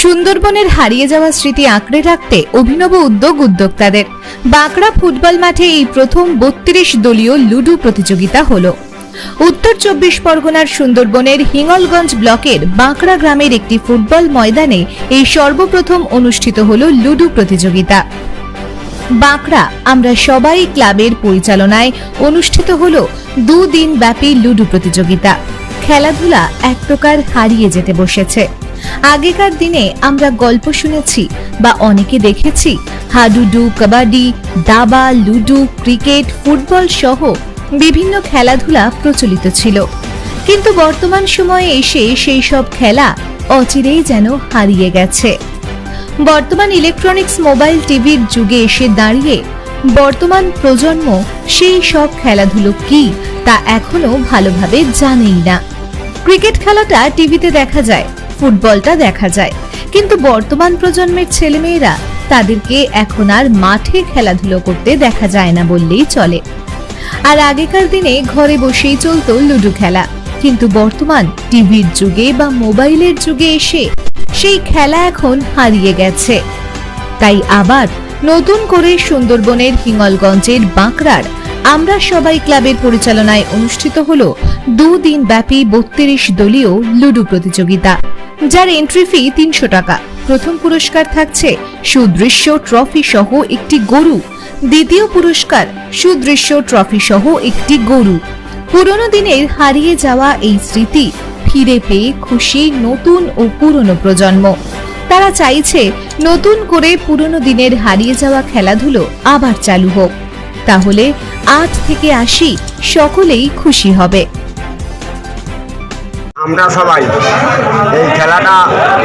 সুন্দরবনের হারিয়ে যাওয়া স্মৃতি আঁকড়ে রাখতে অভিনব উদ্যোক্তাদের। বাঁকড়া ফুটবল মাঠে এই প্রথম ৩২ দলীয় লুডু প্রতিযোগিতা হলো। উত্তর ২৪ পরগনার সুন্দরবনের হিঙ্গলগঞ্জ ব্লকের বাঁকড়া গ্রামের একটি ফুটবল ময়দানে এই সর্বপ্রথম অনুষ্ঠিত হলো লুডু প্রতিযোগিতা। বাঁকড়া আমরা সবাই ক্লাবের পরিচালনায় অনুষ্ঠিত হলো ২ দিন ব্যাপী লুডু প্রতিযোগিতা। খেলাধুলা এক প্রকার হারিয়ে যেতে বসেছে। আগেকার দিনে আমরা গল্প শুনেছি বা অনেকে দেখেছি হাডুডু, কাবাডি, দাবা, লুডু, ক্রিকেট, ফুটবল সহ বিভিন্ন খেলাধুলা প্রচলিত ছিল, কিন্তু বর্তমান সময়ে এসে সেই সব খেলা অচিরেই যেন হারিয়ে গেছে। বর্তমান ইলেকট্রনিক্স, মোবাইল, টিভির যুগে এসে দাঁড়িয়ে বর্তমান প্রজন্ম সেই সব খেলাধুলো কি তা এখনো ভালোভাবে জানেই না। ক্রিকেট খেলাটা টিভিতে দেখা যায়, ফুটবলটা দেখা যায়, কিন্তু বর্তমান প্রজন্মের ছেলেমেয়েরা তাদেরকে এখন আর মাঠে খেলাধুলো করতে দেখা যায় না বললেই চলে। আর আগেকার দিনে ঘরে বসেই চলতো লুডু খেলা, কিন্তু বর্তমান টিভির যুগে বা মোবাইলের যুগে এসে সেই খেলা এখন হারিয়ে গেছে। তাই আবার নতুন করে সুন্দরবনের হিঙ্গলগঞ্জের বাঁকড়ার আমরা সবাই ক্লাবের পরিচালনায় অনুষ্ঠিত হলো ২ দিন ব্যাপী ৩২ দলীয় লুডু প্রতিযোগিতা, যার এন্ট্রি ফি ৩০০ টাকা। প্রথম পুরস্কার থাকছে সুদৃশ্য ট্রফি সহ একটি গরু, দ্বিতীয় পুরস্কার সুদৃশ্য ট্রফি সহ একটি গরু। পুরনো দিনের হারিয়ে যাওয়া এই স্মৃতি ফিরে পেয়ে খুশি নতুন ও পুরনো প্রজন্ম। তারা চাইছে নতুন করে পুরনো দিনের হারিয়ে যাওয়া খেলাধুলো আবার চালু হোক, তাহলে ৮ থেকে ৮০ সকলেই খুশি হবে। আমরা সবাই এই খেলাটা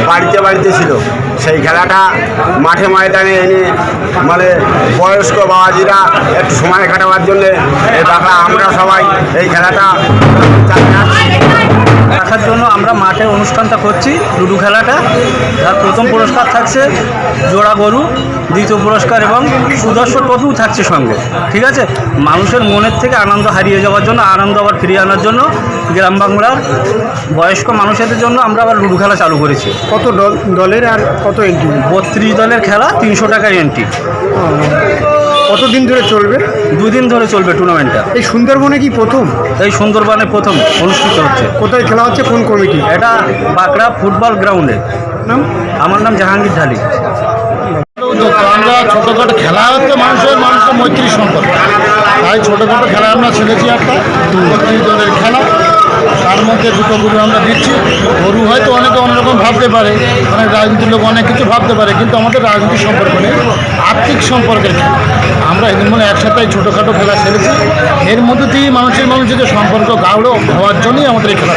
বাড়িতে বাড়িতে ছিল, সেই খেলাটা মাঠে ময়দানে এনে মানে বয়স্ক বাবাজিরা একটু সময় কাটাবার জন্যে এই বাংলা আমরা সবাই এই খেলাটা দেখার জন্য আমরা মাঠে অনুষ্ঠানটা করছি। লুডু খেলাটা তার প্রথম পুরস্কার থাকছে জোড়া গরু, দ্বিতীয় পুরস্কার এবং সুদর্শন ট্রফিও থাকছে সঙ্গে। ঠিক আছে, মানুষের মনের থেকে আনন্দ হারিয়ে যাওয়ার জন্য, আনন্দ আবার ফিরিয়ে আনার জন্য গ্রাম বাংলার বয়স্ক মানুষদের জন্য আমরা আবার লুডু খেলা চালু করেছি। কত দলের আর কত এন্ট্রি? ৩২ দলের খেলা, ৩০০ টাকার এন্ট্রি। কতদিন ধরে চলবে? 2 দিন ধরে চলবে টুর্নামেন্টটা। এই সুন্দরবনে কি প্রথম? এই সুন্দরবনে প্রথম অনুষ্ঠিত হচ্ছে। কোথায় খেলা হচ্ছে, কোন কমিটি? এটা বাঁকড়া ফুটবল গ্রাউন্ডে। নাম? আমার নাম জাহাঙ্গীর ঢালি। আমরা ছোটোখাটো খেলা হচ্ছে মানুষের মৈত্রী সম্পর্ক, তাই ছোটোখাটো খেলা আমরা ছেড়েছি একটা ৩২ দলের খেলা। তার মধ্যে 2টো গরু আমরা দিচ্ছি। গরু হয়তো অনেকে অন্যরকম ভাবতে পারে, অনেক রাজনীতির লোক অনেক কিছু ভাবতে পারে, কিন্তু আমাদের রাজনীতির সম্পর্ক নেই, আর্থিক সম্পর্কের খেলা। আমরা এদের মনে একসাথে ছোটোখাটো খেলা ছেড়েছি, এর মধ্যে দিয়ে মানুষের যে সম্পর্ক গাঢ় হওয়ার জন্যই আমাদের এই খেলা।